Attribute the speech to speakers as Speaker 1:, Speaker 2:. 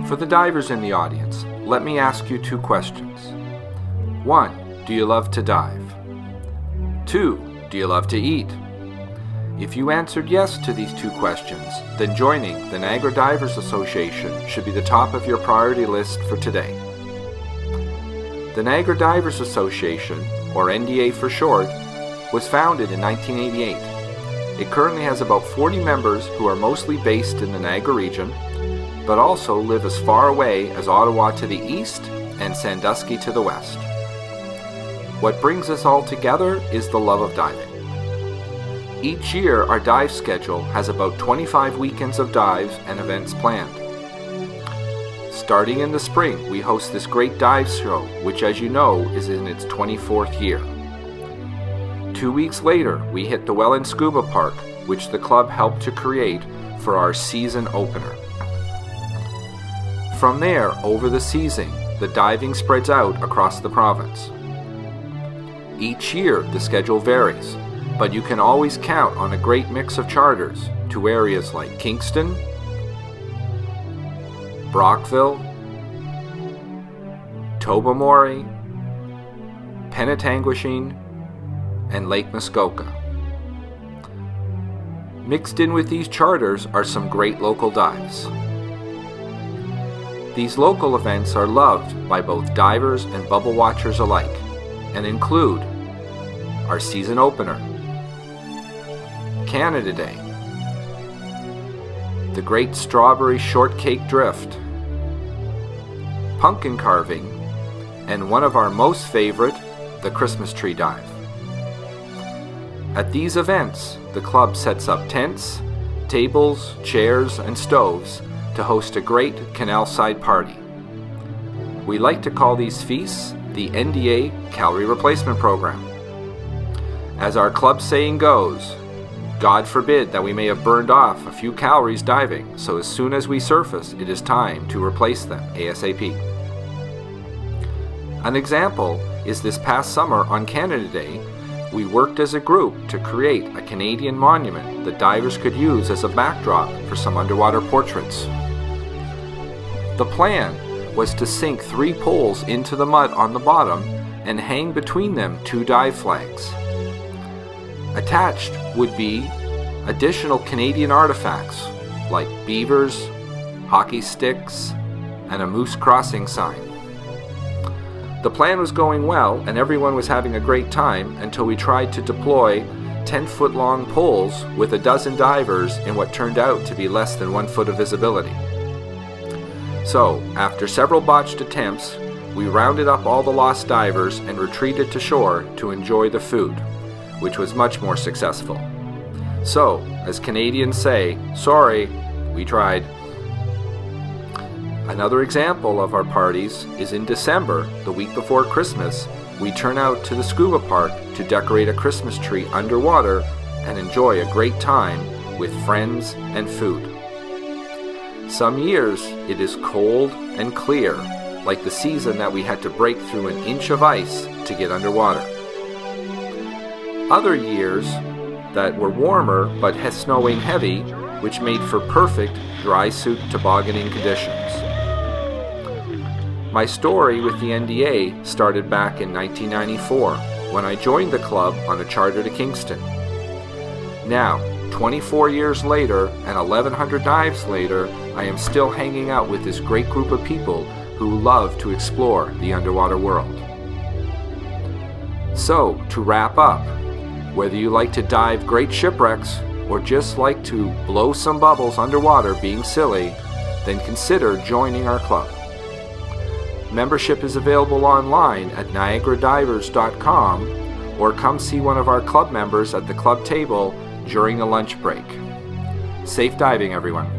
Speaker 1: For the divers in the audience, let me ask you 2 questions. 1. Do you love to dive? 2. Do you love to eat? If you answered yes to these 2 questions, then joining the Niagara Divers Association should be the top of your priority list for today. The Niagara Divers Association, or NDA for short, was founded in 1988. It currently has about 40 members who are mostly based in the Niagara region, but also live as far away as Ottawa to the east and Sandusky to the west. What brings us all together is the love of diving. Each year, our dive schedule has about 25 weekends of dives and events planned. Starting in the spring, we host this great dive show, which, as you know, is in its 24th year. 2 weeks later, we hit the Welland Scuba Park, which the club helped to create for our season opener. From there, over the season, the diving spreads out across the province. Each year, the schedule varies, but you can always count on a great mix of charters to areas like Kingston, Brockville, Tobermory, Penetanguishene, and Lake Muskoka. Mixed in with these charters are some great local dives. These local events are loved by both divers and bubble watchers alike, and include our season opener, Canada Day, the Great Strawberry Shortcake Drift, pumpkin carving, and one of our most favorite, the Christmas tree dive. At these events, the club sets up tents, tables, chairs, and stoves to host a great canal-side party. We like to call these feasts the NDA Calorie Replacement Program. As our club saying goes, God forbid that we may have burned off a few calories diving, so as soon as we surface, it is time to replace them ASAP. An example is this past summer on Canada Day, we worked as a group to create a Canadian monument that divers could use as a backdrop for some underwater portraits. The plan was to sink 3 poles into the mud on the bottom and hang between them 2 dive flags. Attached would be additional Canadian artifacts like beavers, hockey sticks, and a moose crossing sign. The plan was going well and everyone was having a great time until we tried to deploy 10-foot long poles with a dozen divers in what turned out to be less than 1 foot of visibility. So, after several botched attempts, we rounded up all the lost divers and retreated to shore to enjoy the food, which was much more successful. So, as Canadians say, sorry, we tried. Another example of our parties is in December, the week before Christmas, we turn out to the scuba park to decorate a Christmas tree underwater and enjoy a great time with friends and food. Some years it is cold and clear, like the season that we had to break through an inch of ice to get underwater. Other years that were warmer but snowing heavy, which made for perfect dry suit tobogganing conditions. My story with the NDA started back in 1994 when I joined the club on a charter to Kingston. Now, 24 years later and 1,100 dives later, I am still hanging out with this great group of people who love to explore the underwater world. So, to wrap up, whether you like to dive great shipwrecks or just like to blow some bubbles underwater being silly, then consider joining our club. Membership is available online at niagaradivers.com or come see one of our club members at the club table during the lunch break. Safe diving, everyone.